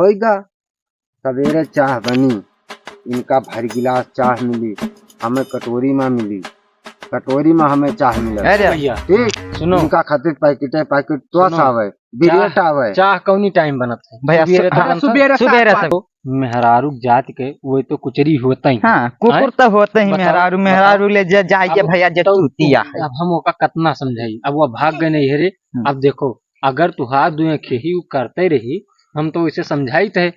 होएगा। सवेरे चाह बनी, इनका भर गिलास चाह मिली, हमें कटोरी में मिली, कटोरी में हमें चाह मिला। अरे भैया ठीक सुनो, इनका खातिर पैकेट तो आवे, बिरेट आवे। चाह कौनी टाइम बनत है भैया? सुबेरे से मेहरारू जात के वो तो कुचरी होता ही। हाँ, कुकुर तो होते ही। मेहरारू ले जाइए भैया जटूतिया है। अब हम ओका कितना समझाई, अब वो भाग गए नहीं रे। अब देखो, अगर तू हाथ दुए खेही करते रही, हम तो इसे समझाई थे।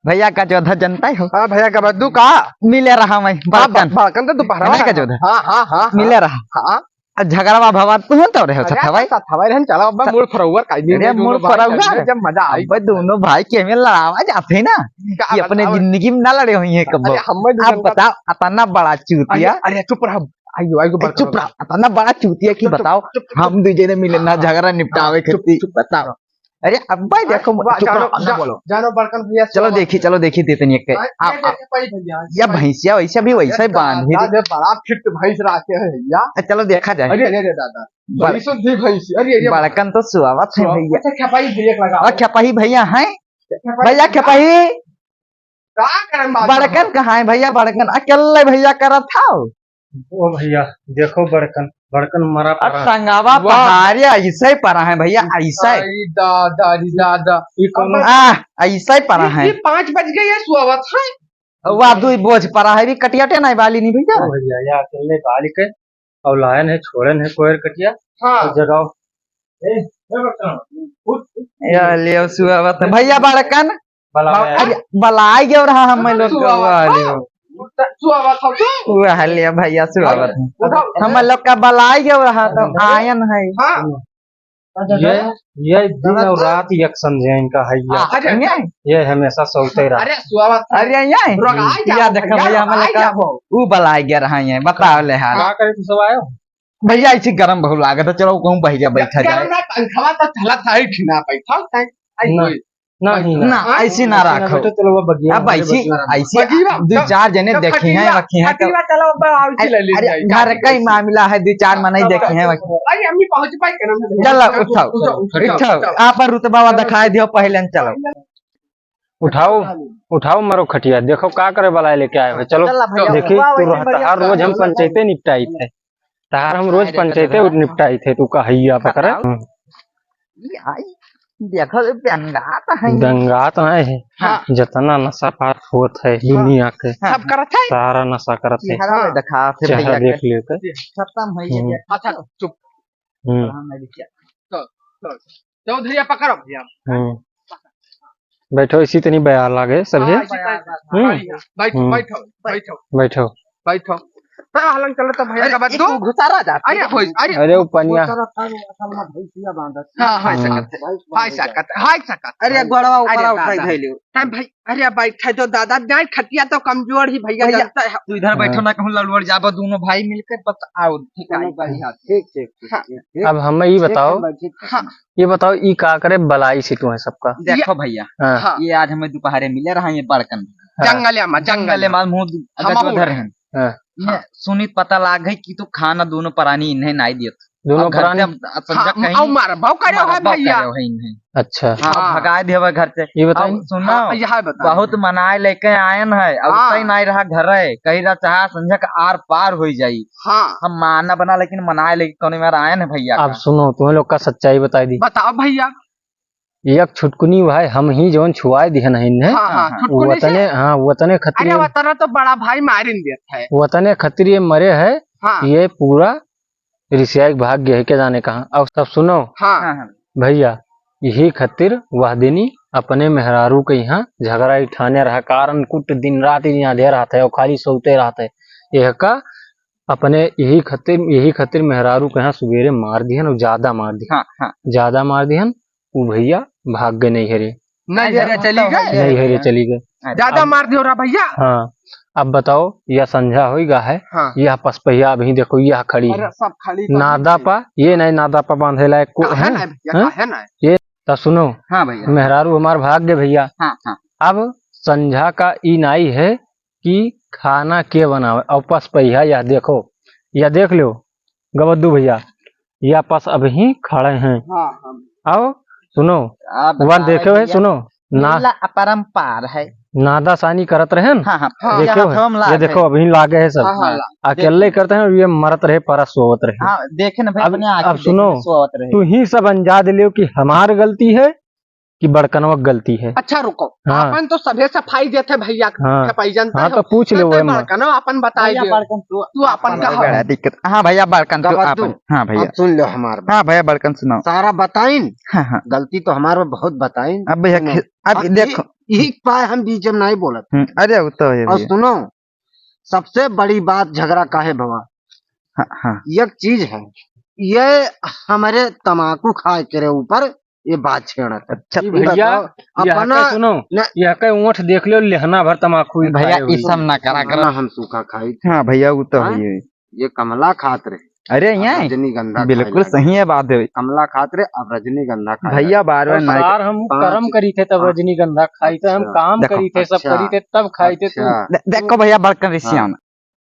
भैया का जोधा जनता हो। हाँ भैया का बद्दू का मिले रहा मैं बालकन तो दोपहर का जोधा। हाँ मिले रहा। हाँ झगड़ा भवा तू तो रहे हो हवाई हवाई रहन चला अब मूड फरौवर का मूड फरौवर जब मजा आई। अब दोनों भाई के में लड़ावा जाते ना कि अपने जिंदगी में ना लड़े हुई है कब। आप बताओ अतना बड़ा चूतिया। अरे चुप रह, आइयो चुप रह, अतना बड़ा चूतिया की बताओ हम दूजे ने मिले ना झगड़ा निपटावे खेती बताओ। अरे अब भाई देखो जानो बड़कन भैया चलो देखी देते नहीं या भैंसिया वैसा भी वैसा ही बांध बड़ा फिट भैंस रखे है भैया। चलो देखा जाए। अरे दादा भैंस अरे बड़कन तो सुहावत है भैया। खेपाही भैया और खेपाही भैया है भैया खेपाही बड़कन कहाँ है भैया? बड़कन अकेले भैया करा था। ओ भैया देखो, बड़कन मरा पड़ा संगावा पहाड़िया ऐसा ही पड़ा है भैया, ऐसा ही दादा ऐसा ही पड़ा है। 5 बज गए ये सुहावत है। वह दो बोझ पड़ा है भी कटियाटे नहीं वाली नहीं भैया। भैया या अकेले बाल के और लायन है छोड़न है कोयर कटिया। हाँ जगाओ ले सुहावत भैया बड़कन बलाई गयो रहा हम लोग लिया भैया सुहावत हम लोग का बलाई गयो रहा तो आयन है। ये दिन और रात एक समझे इनका हैया, ये हमेशा सोते रहा। अरे या देखो भैया हम लोग का वो बलाई गया रहा है। बताओ ले हाल क्या करे, तू सब आयो भैया ऐसी गर्म बहुत लागत है। चलो कहूँ भैया बैठा जाए ना ऐसी ना रखो। अब ऐसी 2-4 जने देखे हैं रखे हैं घर का ही मामला है। 2-4 मन ही देखे हैं। चलो उठाओ आप रुतबा दिखाई दियो पहले। चलो उठाओ मरो खटिया, देखो का करे बलाए लेके आए हो। चलो देखी तू हर रोज हम पंचायते निपटाई थे, तार हम रोज पंचायते निपटाई थे। तू का हैया पकड़ देखो दंगात नहीं है। हाँ। जितना नशा पात होत है दुनिया के सब करत है, सारा नशा करत है। दिखा चेहरा देख लियो खत्म है। अच्छा चुप तो धैर्य पकड़ो भैया। बैठो इसी तनी बयार लागे सभी। बैठो हलन चलो तो भैया का बद्दू घुसारा जाता। अरे वो पनिया अरे गोड़वा ऊपर उठाई धैलियो भाई। अरे बैठे तो दादा जाए खटिया तो कमजोर ही भैया जानता है। तू इधर बैठो ना कहूँ लड़वड़ जाबो दोनों भाई मिलकर बताओ। ठीक। अब हमें ये बताओ ये का करे बलाई से तू है सबका। देखो भैया ये आज हमें दोपहर मिले रहा है बड़कन जंगल में मुँह सुनी पता लाग गई कि तू खाना दोनों प्राणी इन्हें नहीं दियत। दोनों प्राणी अच्छा भगा देवे घर से। ये बताइए सुनो बहुत मनाए लेके आयन है। अब कहीं नहीं रहा घर है, कहीं रहा चाह संझा का आर पार हो जाई। हम माना बना लेकिन मनाए लेके कौन मेरा आयन है भैया। अब सुनो तुम्हें लोग का सच्चाई बताई दी। बताओ भैया। एक छुटकुनी भाई हम ही जोन छुआए दिए वतने खतरे वतन तो बड़ा भाई मारिन देता है। वतने खतरे मरे है। ये पूरा ऋषियाई भाग्य है के जाने कहा। अब सब सुनो भैया, यही खातिर वह दिनी अपने मेहरारू के यहाँ झगड़ा उठाने रहा कारण कुट दिन रात यहाँ दे रहा था और खाली सोते रहा था। यह का अपने यही खातिर मेहरारू के यहाँ सवेरे मार दिहन और ज्यादा मार दिहन। वो भैया भाग गए नहीं हरे चली गए ज्यादा मार दियो रहा भैया। हाँ अब बताओ यह संझा होगा है। यह पसपहिया अभी देखो यह खड़ी है नादापा। ये नहीं नादापा बांधे लायक है ये तो सुनो। मेहरारू हमार भाग्य भैया। अब संझा का ई नाई है कि खाना के बनावे और पसपहिया यह देखो यह देख लो गबद्दू भैया यह पस अभी खड़े हैं। आओ सुनो वह देखे हुए सुनो ना अपरंपार है। नादासानी करत रहे न। हाँ हाँ देखो ये देखो अभी लागे है सब अकेले करते हैं और ये मरत रहे पर सोवत रहे। हाँ देखे ना भाई अपने अब सुनो तू ही सब अंजाद लियो कि हमार गलती है कि बड़कनवा गलती है। अच्छा रुको हाँ। अपन तो सभे सफाई देते भैया हाँ। सफाई जनता हाँ तो पूछ ले वो बड़कनो अपन बताइए तू अपन का दिक्कत। हाँ भैया बड़कन तो अपन। हाँ भैया सुन लो हमार हाँ भैया बड़कन सुनाओ। सारा बताइन। हाँ हाँ गलती तो हमारे बहुत बताइन। अब भैया अब देखो यही पाए हम बीच में नहीं बोलत। अरे वो तो है और सुनो सबसे बड़ी बात झगड़ा काहे भवा। हाँ एक चीज है ये हमारे तम्बाकू खाए के ऊपर ये बात छेड़ा। अच्छा भैया अपना सुनो यह के ऊँट देख लो लेहना भर तम्बाकू भैया ये सब ना करा करा हम सूखा खाई। हाँ भैया वो तो है ये कमला खात रहे। अरे यहाँ रजनीगंधा बिल्कुल सही है बात है। कमला खात रहे अब रजनीगंधा खाए भैया बार बार हम कर्म करी थे तब रजनीगंधा खाई थे हम काम करी थे सब करी थे तब खाई थे। देखो भैया बड़कन ऋषियाना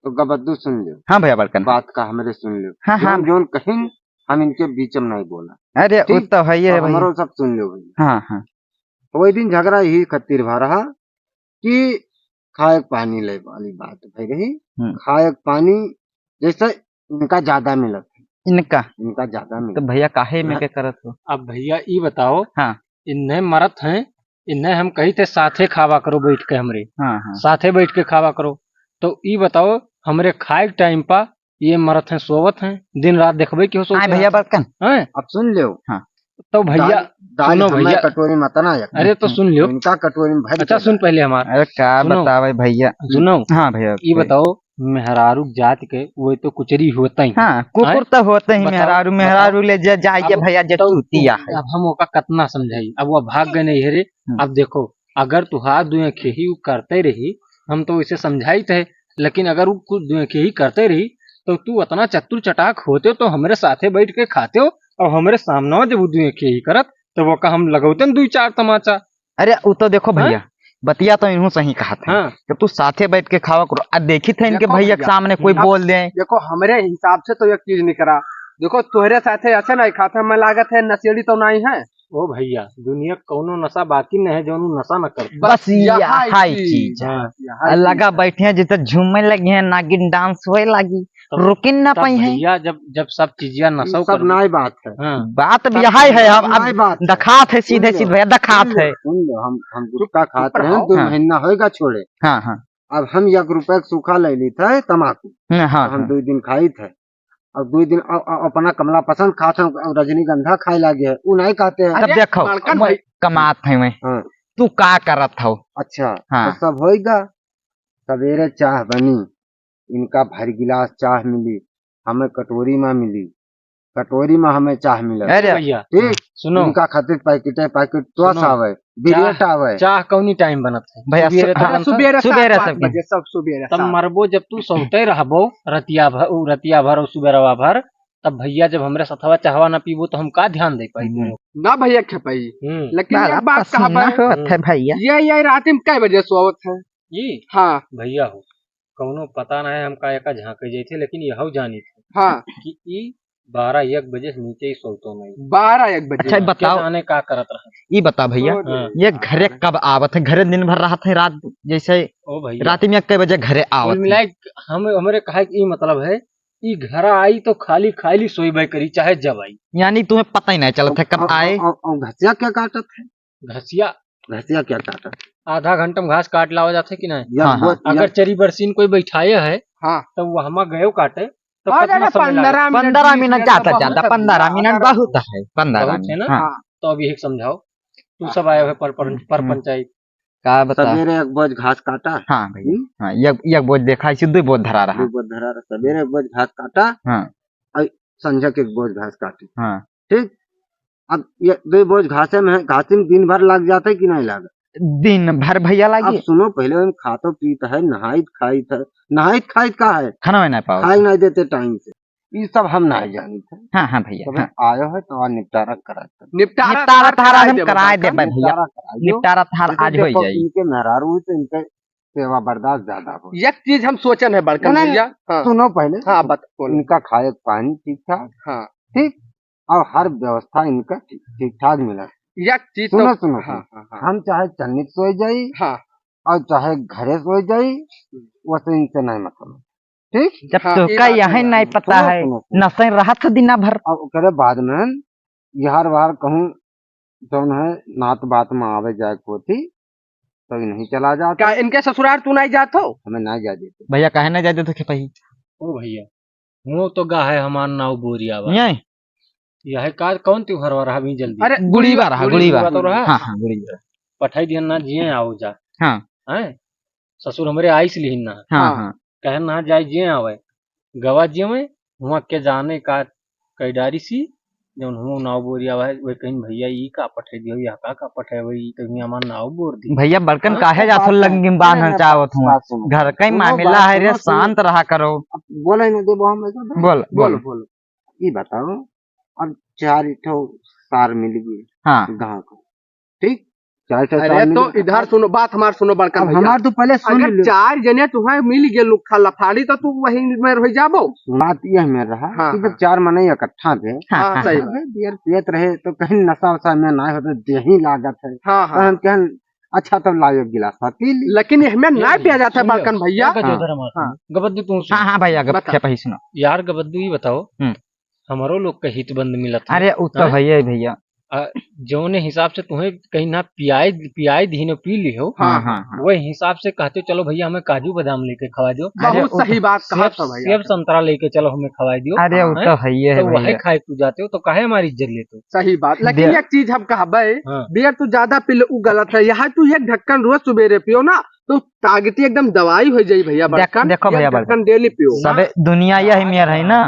तो गबद्दू सुन लो। हाँ भैया बड़कन बात का हमारे सुन लो। हाँ हाँ जोन कहीं हम इनके बीच में नहीं बोला। अरे वो तो है ये हमारो सब सुन लो भैया। हाँ हाँ वही दिन झगड़ा यही खत्तिर भा रहा कि खायक पानी ले वाली बात भाई रही। खायक पानी जैसे इनका ज्यादा मिलत इनका ज्यादा मिलत तो भैया काहे में के करत हो। अब भैया ये बताओ हाँ इन्हें मरत हैं इन्हें हम कही थे साथे खावा करो बैठ के हमरे। हाँ हाँ साथे बैठ के खावा करो तो ये बताओ हमरे खाए टाइम पा ये मरत हैं सोवत हैं दिन रात देखबे क्यों सोते भैया बड़कन हैं। अब सुन लो। हाँ तो भैया सुनो भैया कटोरी मत ना। अरे तो सुन लो इनका कटोरी में भर। अच्छा सुन पहले हमारा अरे क्या बतावे भैया सुनो। हाँ भैया ये बताओ मेहरारू जात के वो तो कुचरी होता ही। हाँ कुकुर तो होते ही मेहरारू ले जाइए भैया जूतिया है। अब हम ओका कतना समझाई अब वो भाग गए नहीं हेरे। अब देखो अगर तू हाथ दुए ही करते रही हम तो इसे समझाई थे लेकिन अगर वो कुछ दुए ही करते रही तो तू उतना चतुर चटाक होते तो हमारे साथे बैठ के खाते हो और हमारे सामने जब दुए ही करत तो वो का हम लगौते दो चार तमाचा। अरे वो तो देखो भैया बतिया तो इन्हों सही कहा था। हाँ। जब तू साथे बैठ के खावा करो अब देखी थे इनके भैया के सामने कोई बोल दे। देखो हमारे हिसाब से तो एक चीज नहीं करा। देखो तोहरे साथे ऐसे नहीं खाते हमें लागत है नशेड़ी तो नहीं है। ओ भैया दुनिया कौनो नशा बाकी नहीं है जो नशा न कर बस यही चीज लगा बैठे हैं जिसे झूमने लगे हैं नागिन डांस होए लगी रुकिन ना पाई है। भैया जब सब चीजिया नशा सब नई बात है। बात अब यही है अब दखात है सीधे सीधे भैया दखात है। हम गुटखा खाते हैं 2 महीना होगा छोड़े। हाँ हाँ अब हम 1 रुपए सूखा ले ली थे तम्बाकू। हाँ हम 2 दिन खाई थे और 2 दिन अपना कमला पसंद खाते रजनीगंधा खाए लगे है वो नहीं खाते हैं। अब देखो कमात है मैं तू का करत हो। अच्छा तो सब होएगा। सवेरे चाह बनी इनका भर गिलास चाह मिली हमें कटोरी में मिली। कटोरी में हमें चाह मिला। अरे भैया ठीक सुनो इनका खातिर पैकेट तो आवे बिरेट आवे। चाह कौनी टाइम बनत है भैया सुबेरे सब सुबेरे तब मरबो जब तू सोते रहबो रतिया भर और सुबेरवा भर तब भैया जब हमरे सथवा चाहवा ना पीबो तो हम का ध्यान दे पाई ना भैया खेपाई। लेकिन एक बात कहा भैया ये रात में कै बजे सोवत है ये। हाँ भैया हो कौनो पता ना है हमका एका झांके जाते लेकिन यह जानी थे हाँ कि 12-1 बजे से नीचे ही सोतो नहीं 12-1 बजे। अच्छा बताओ आने का करत रहा ये बता भैया ये घरे कब आवत है घरे दिन भर रहा थे रात जैसे ओ भैया रात में कई बजे घरे आवत मिलाए हम हमारे कहा कि मतलब है ये घर आई तो खाली खाली सोई करी चाहे जब आई यानी तुम्हें पता ही नहीं चला था कब आए। घसिया क्या काटत है घसिया क्या काटत आधा घंटा में घास काट लावा जाते कि नहीं। हाँ, अगर चरी बरसीन कोई बैठाए है हाँ तो वो हम गए काटे तो 15 मिनट ज्यादा 15 मिनट बहुत है 15 मिनट। तो अभी एक समझाओ तू सब आए हुए पर पंचायत का बता सवेरे 1 बोझ घास काटा। हाँ भैया हाँ एक बोझ देखा इसे 2 बोझ धरा रहा सवेरे 1 बोझ घास काटा। हाँ संझा के 1 बोझ घास काटी। हाँ ठीक अब ये 2 बोझ घासे में दिन भर लग जाता है कि नहीं लगा दिन भर भैया लगी। अब सुनो पहले हम खातो पीता है नहाइत खाइत का है खाना में नहीं पाओ खाई नहीं देते टाइम से ये सब हम नहीं जानते। हाँ हाँ भैया आयो है तो निपटारा निपटारा थारा हम कराए दे भैया निपटारा थार आज हो जाए। इनके मेहरारू तो इनके सेवा बर्दाश्त ज्यादा हो। एक चीज हम सोचन है बड़का भैया सुनो पहले हाँ इनका खाए पानी ठीक ठाक। हाँ ठीक और हर व्यवस्था इनका ठीक ठाक मिला। एक चीज सुनो सुनो हम चाहे चन्नी सोई जाई और चाहे घरे सोई जाई, वो तो इनसे नहीं मतलब। ठीक, जब तुका यही नहीं पता है नशे रहा था दिना भर। अब करे बाद में यार बाहर कहूँ जौन है नात बात में आवे जाए कोती तो नहीं चला जाता। क्या इनके ससुराल तू नहीं जात हो? हमें नहीं जा देते भैया, काहे नहीं जाते थे खेपही? ओ भैया वो तो गा है हमार नाव बोरिया यह का कौन त्योहार हो रहा अभी जल्दी? अरे गुड़ीवा रहा, गुड़ीवा तो रहा। हाँ हाँ गुड़ीवा पठाई दिया ना जिये आओ जा। हाँ हैं ससुर हमरे आइस लिहिन ना। हाँ हाँ कहे ना जाए जिये आवे गवा जिये में हुआ के जाने का कैडारी सी जौन हूँ नाव बोरिया है वे कहीं भैया ई का पठे दियो या का पठे वही तो हमार नाव बोर दी। भैया बड़कन काहे जाथो लग बांधल चाहत हूँ, घर का ही मामला है रे, शांत रहा करो। बोले न दे हम बोल बोल बोल ये बताओ अब 4 सार मिल गई हाँ गाँव को, ठीक। अरे तो इधर सुनो बात हमार, सुनो बड़का भैया, हमार तो पहले सुन अगर 4 जने तुम्हें मिल गए लुखा लफाड़ी तो तू वही में रह जाबो। बात यह में रहा कि जब 4 मने इकट्ठा थे सही बियर पियत रहे तो कहीं नशा वशा में ना होता देही लागत है। हाँ अच्छा तब लाओ गिलास पी ली, लेकिन इसमें ना पिया जाता है बड़कन भैया। गबद्दू तू हाँ भैया खेपही सुनो यार गबद्दू ही बताओ हमारो लोग का हित बंद मिलत। अरे तो भैया जौने हिसाब से तुम्हें कहीं ना पियाई दीनो पी ली हो वही हिसाब से कहते चलो भैया हमें काजू बादाम लेके खवा दो। बहुत सही बात कहा भैया, सेब संतरा लेके चलो हमें खवा दियो। अरे तो भैया तो वही खाए तू जाते हो तो काहे हमारी इज्जत लेते हो? सही बात, लेकिन एक चीज हम कहा बियर तू ज्यादा पी ले गलत है। यहाँ तू एक ढक्कन रोज सुबेरे पियो ना तो ताकती एकदम दवाई हो जाये भैया। देखो भैया ढक्कन डेली पियो, सब दुनिया यही मेयर है ना।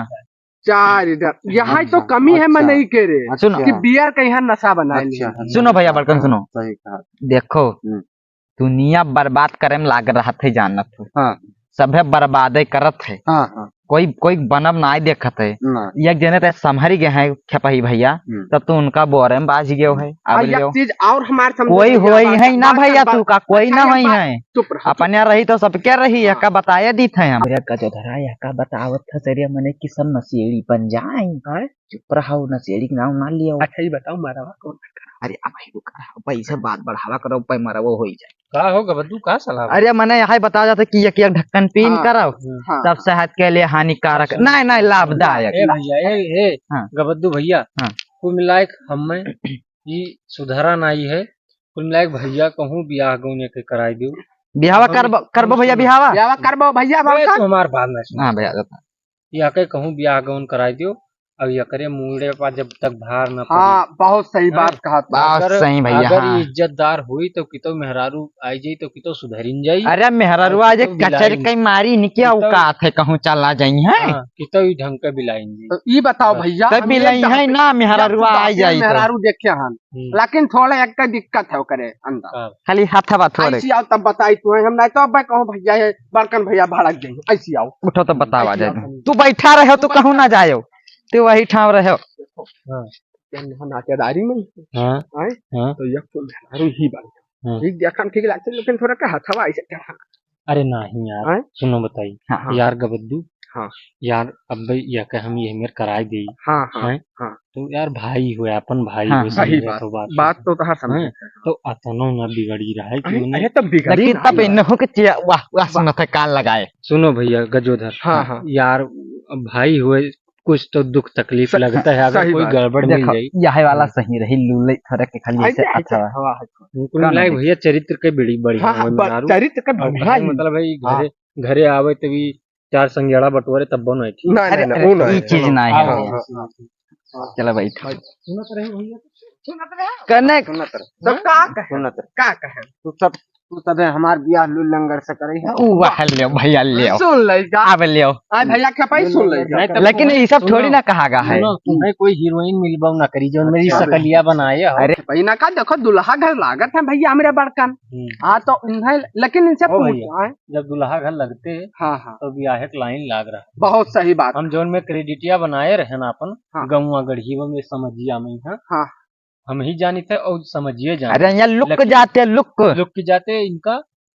4 इधर यहाँ तो कमी है, मैं नहीं कह रहे सुनो कि बियर का यहाँ नशा बनाए। सुनो भैया बड़कन सुनो, देखो दुनिया बर्बाद करे में लाग रहा थे जानत हो, सभे बर्बादे करत है, कोई बनब ना देखत है। एक जने ते संभरी गए हैं खेपही भैया तब तो उनका बोरे में बाज गयो है। अब चीज और हमारे कोई होई है ना भैया, तू का कोई ना होई है, अपने रही तो सबके रही का बताया दी थे हम का जो धरा का बतावत था सरिया मने कि सब नशेड़ी बन जाए। चुप रहो, नशेड़ी के नाम ना लियो। अच्छा ही बताओ मारा कौन? अरे अब पैसे बात बढ़ावा करो पे मरा वो हो जाए का होगा बद्दू का सलाह? अरे मैंने यहाँ बता जाता कि एक ढक्कन पीन करो तब सेहत के लिए हानिकारक नहीं लाभदायक। गबद्दू भैया कुल मिलाए हमें ये सुधारा नहीं है। कुल मिलाए भैया कहूँ ब्याह गौने के कराई दो, ब्याह करबो भैया, ब्याह करबो भैया। हमार बात नहीं हाँ भैया या के कहूँ ब्याह गौन कराई दो अब यकरे मुंडे पा जब तक भार न पड़ी। हाँ बहुत सही बात कहा, बहुत सही भैया। अगर इज्जतदार हुई तो कितो मेहरारू आई जाई तो कितो सुधरिन जाई। अरे मेहरारू आज कचर कई मारी निकिया औकात है कहूँ चला जाई है कितो ही ढंग के बिलाइन जी। तो ये बताओ भैया बिलाई है ना मेहरारू आई जाई मेहरारू देखे हन, लेकिन थोड़ा एक का दिक्कत है करे अंदर खाली हाथ बात थोड़े ऐसी आओ तब बताई तू हम नहीं तो मैं कहूँ भैया बड़कन भैया भड़क जाए। ऐसी आओ उठो तो बतावा जाए, तू बैठा रहे तू कहूँ ना जायो तो वही ठाव रहे नातेदारी में तो एक तो मेहरारू ही बन ठीक देखा ठीक लगते, लेकिन थोड़ा का हथवा ऐसे। अरे नहीं यार सुनो बताइए यार गबद्दू यार अब या के हम ये मेरे कराई दी तो यार भाई हुए अपन भाई हुए सही बात तो कहा समझ तो अतनो न बिगड़ी रहा है क्यों नहीं तब बिगड़ी तब इन्हों के वाह सुनते कान लगाए। सुनो भैया गजोधर यार भाई हुए कुछ तो दुख तकलीफ लगता है अगर कोई गड़बड़ मिल जाए। यह वाला सही रही लूले थोड़ा के खाली ऐसे अच्छा है भैया चरित्र के बड़ी चरित्र का मतलब भाई घरे आवे तभी 4 संगेड़ा बटोरे तब बनो ये चीज ना है। चलो भाई करने का कहे तू सब हमार बियाह लू लंगर से करे है भैया ले सुन लेगा अब ले भैया के पाई सुन लेगा, लेकिन ये सब थोड़ी ना कहागा है। तुम्हें कोई हीरोइन मिलबा ना करी जो मेरी शकलिया बनाए। अरे भाई ना का देखो दुल्हा घर लागत है भैया हमारे बड़कन। हाँ तो इन्हें लेकिन इनसे जब दुल्हा घर लगते तो ब्याह के लाइन लाग रहा। बहुत सही बात, हम जोन में क्रेडिटिया बनाए रहे ना अपन गौवा गढ़ी में समझिया में हम ही जानी थे और समझिए जाने। अरे यहाँ लुक जाते इनका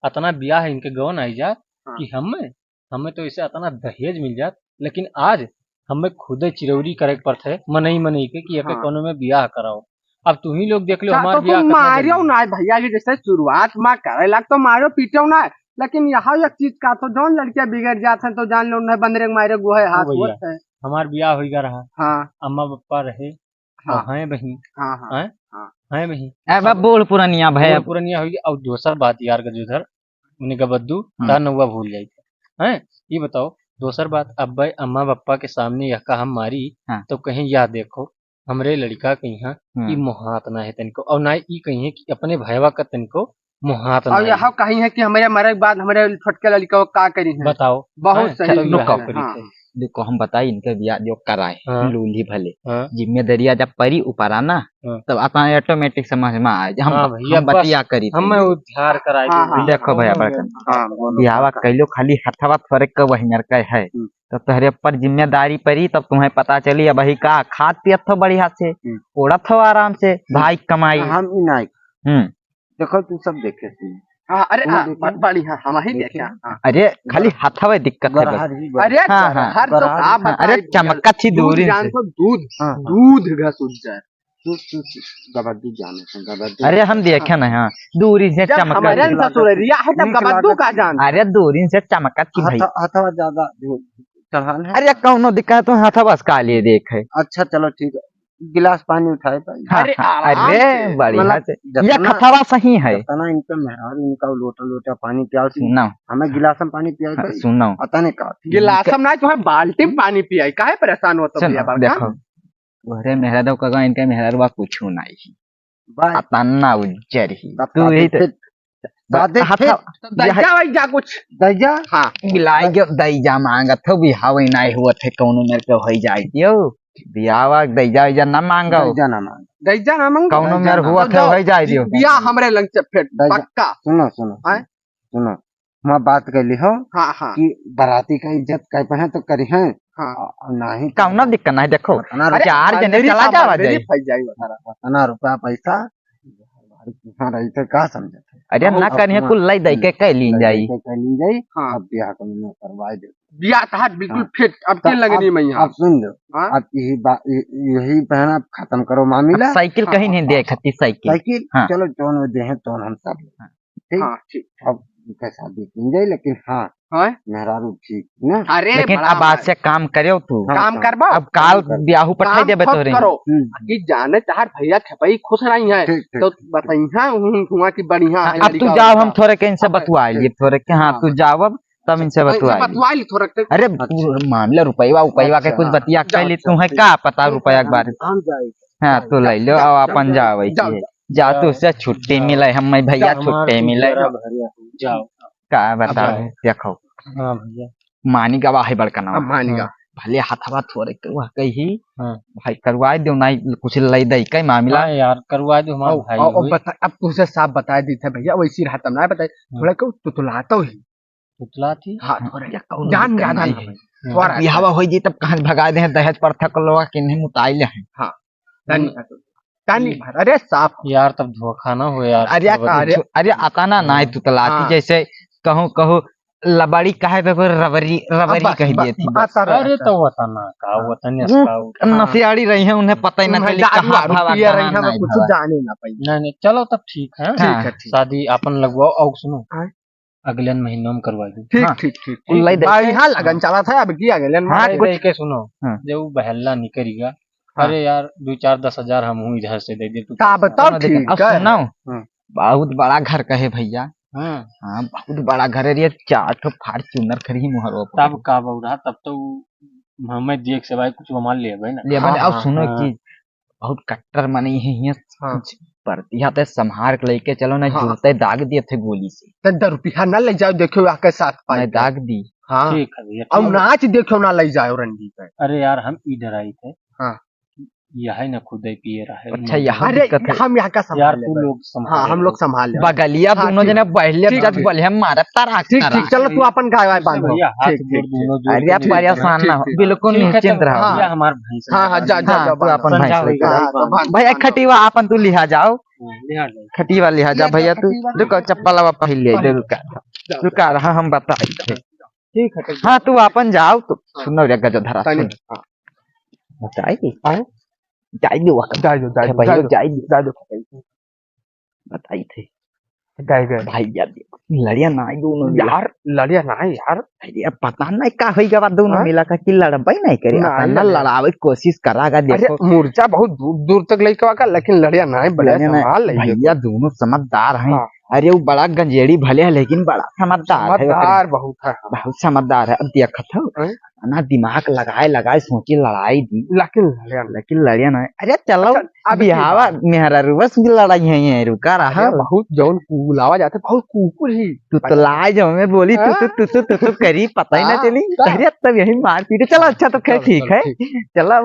अतना ब्याह इनके गवन आई जात कि हमें तो इसे अतना दहेज मिल जात, लेकिन आज हमें खुद चिरौरी करे पर थे मनई के कि एक कोनो में ब्याह कराओ। अब तुम ही लोग देख लो तो हमारे तुम मारियो ना भैया की जैसे शुरुआत में करे लग तो मारो पीटो ना, लेकिन यहाँ एक चीज का तो जौन लड़कियां बिगड़ जाते हैं तो जान लो उन्हें बंदरे मारे गो है हाथ वो है। हमार ब्याह हो गया रहा। हाँ अम्मा पापा रहे। हाँ हैं बही। हाँ हाँ हैं हैं बही। अब बूढ़ पुरानिया भैया पुरानिया होगी। और दूसर बात यार गजूधर उन्हें का बद्दू ता नौवा भूल जाए हैं। ये बताओ दूसर बात अब अम्मा पापा के सामने यह का हम मारी तो कहीं याद देखो हमरे लड़का कहीं ई मुहात ना है तनिको और ना ई कहीं है कि अपने भैया का तनिको मुहात ना। और यह कहीं है कि हमारे मरे के बाद हमारे छोटके लड़का को का करी है बताओ। बहुत सही। देखो हम बताए इनके ब्याह जो कराए लूली भले जिम्मेदारियां जब परी ऊपर आना तब अपना ऑटोमेटिक समझ में आए हम बतिया करी हम उद्धार कराए। देखो भैया ब्याह कैलो खाली हथवा थोड़े का वही का है तो तहरे पर जिम्मेदारी परी तब तुम्हें पता चली अब वही का खाद पियत थो बढ़िया से उड़त हो आराम से भाई कमाई। हम देखो तू सब देखे थी। अरे बढ़िया हम ही देखा। अरे खाली हथवा दिक्कत है। अरे हर तो आप अरे चमक्का थी दूरी से दूध दूध घस उठ जाए। गबद्दू जाने अरे हम देखे ना हाँ दूरी से चमका। अरे दूरी से चमका की भाई हथवा ज्यादा चढ़ान है। अरे कौनो दिक्कत तो हथवा का लिए देखे। अच्छा चलो ठीक है गिलास पानी उठाए अरे बढ़िया से ये खथवा सही है तना इनका मेहरार इनका लोटा लोटा पानी पिया सुनाओ हमें गिलास में पानी पिया सुनाओ पता नहीं का गिलास में ना तुम्हें बाल्टी में पानी पिया काहे परेशान होता है। देखो घरे मेहरार का इनका मेहरार वा कुछ नहीं तना उज्जर ही तू ही दैजा कुछ दैजा हाँ गिलाई के दैजा मांगा तो भी हवे नहीं हुआ थे कौनो मेरे को हो जाए दियो बियावा दैजा ना मांगो दैजा ना मांगो कौनो मेरे हुआ थे हो जाए दियो बिया हमरे लंग से फिर पक्का। सुनो मैं बात कर ली हो कि बाराती का इज्जत कह पे तो करी है नहीं कौनो दिक्कत नहीं। देखो 4 जने चला जावा जाए रुपया पैसा रही थे का समझे अरे ना करिए कुल लाई दई के कह ली जाई अब ब्याह करवाए दे ब्याह तहार बिल्कुल फिट अब क्या लगनी मैं अब सुन लो अब यही पहना खत्म करो मामला। साइकिल कहीं नहीं देखती साइकिल चलो जोन दे हैं तो हम सब ठीक अब शादी की जाए लेकिन मेहरारू ठीक ना। अरे लेकिन अब आज से काम करो तू काम करबो अब काल ब्याहू पठाई देबे तोरे कि जाने चाहर भैया खपई खुश रही है तो बताइए हुआ की बढ़िया अब तू जाओ हम थोड़े के इनसे बतवा लिए थोड़े के तू जाओ तब इनसे बतवा ली थोड़ा। अरे मामला रुपया के कुछ बतिया कैली तू है का पता रुपया के बारे हाँ तू ले लो अब अपन जाओ जा तू से छुट्टी मिले हम भैया छुट्टी मिले का बता देखो मानी का वाह बड़का नाम मानी का भले हथवा थोड़े करवा कही भाई करवा दो ना कुछ ले दे कई मामला यार करवा दो हमारा भाई बता अब तुझे साफ बता दी थे भैया वैसी रहता ना बताए थोड़ा को तुतलाता ही तुतलाती हां थोड़ा जान ज्यादा थोड़ा बिहावा हो जी तब कहां भगा दे दहेज पर थक लो कि नहीं मुताइले हैं हां तानी अरे साफ यार तब धोखा ना हो यार। अरे अताना ना तुतलाती जैसे कहूं लबाड़ी काहे पे रबरी कह दिए थी। अरे तो वतन का वतन नसियाड़ी रही है उन्हें पता ही ना चली कहां भावा कुछ जाने ना पाई। नहीं चलो तब ठीक है शादी अपन लगवाओ और सुनो अगले महीने में करवा दो। ठीक यहाँ लगन चला था अब की अगले के सुनो जब बहला निकलेगा अरे यार 2-4-10 हजार हम इधर से दे दे तू बताओ सुनो बहुत बड़ा घर कहे भैया हाँ बहुत बड़ा घर है 4 फॉर्च्यूनर खरी मुहर तब का बउरा तब तो हमें देख से भाई कुछ मान ले भाई ना ले अब सुनो कि बहुत कट्टर मनी है पड़ती है संहार के लेके चलो ना जूते दाग दिए थे गोली से 10 रुपया ना ले जाओ देखो आके साथ पाए दाग दी। हाँ ठीक है भैया अब नाच देखो ना ले जाओ रंडी पे। अरे यार हम इधर आए थे हाँ यह है ना खुद ही पिए रहा है। अच्छा यहाँ हम यहाँ का यार तू लोग हाँ हम लोग संभाल ले बगलिया दोनों जने पहले जब बोले हम मारा तारा ठीक चलो तू अपन गाय बांध अरे परेशान ना हो बिल्कुल निश्चिंत रहो हमारे भैंस हाँ जा तू अपन भैया खटीवा अपन तू लिहा जाओ खटीवा लिहा जा भैया तू रुको चप्पल पहन ले रुका रहा हम बताए ठीक है हाँ तू अपन जाओ तो सुनो रे गजो धरा बताएगी जाए दो भैया जाए दो बताई थे भैया लड़िया ना दोनों यार लड़िया ना यार अरे पता नहीं का होगा बात दोनों मिला का कि लड़बई नहीं करे अपना लड़ावे की कोशिश करागा देखो मूर्छा बहुत दूर दूर तक लेके आका लेकिन लड़िया ना बड़े संभाल भैया दोनों समझदार हैं। अरे वो बड़ा गंजेड़ी भले है लेकिन बड़ा समझदार है बहुत समझदार है। अब देखत हो ना दिमाग लगाए सोची लड़ाई दी लेकिन लड़िया ना। अरे चलो अभी हवा मेहरा रुबस भी लड़ाई है रुका रहा बहुत जौन बुलावा जाते बहुत कुकुर ही तू तो लाए जो मैं बोली तू करी पता ही ना चली। अरे तब यही मार पीट चलो अच्छा तो खैर ठीक है चलो।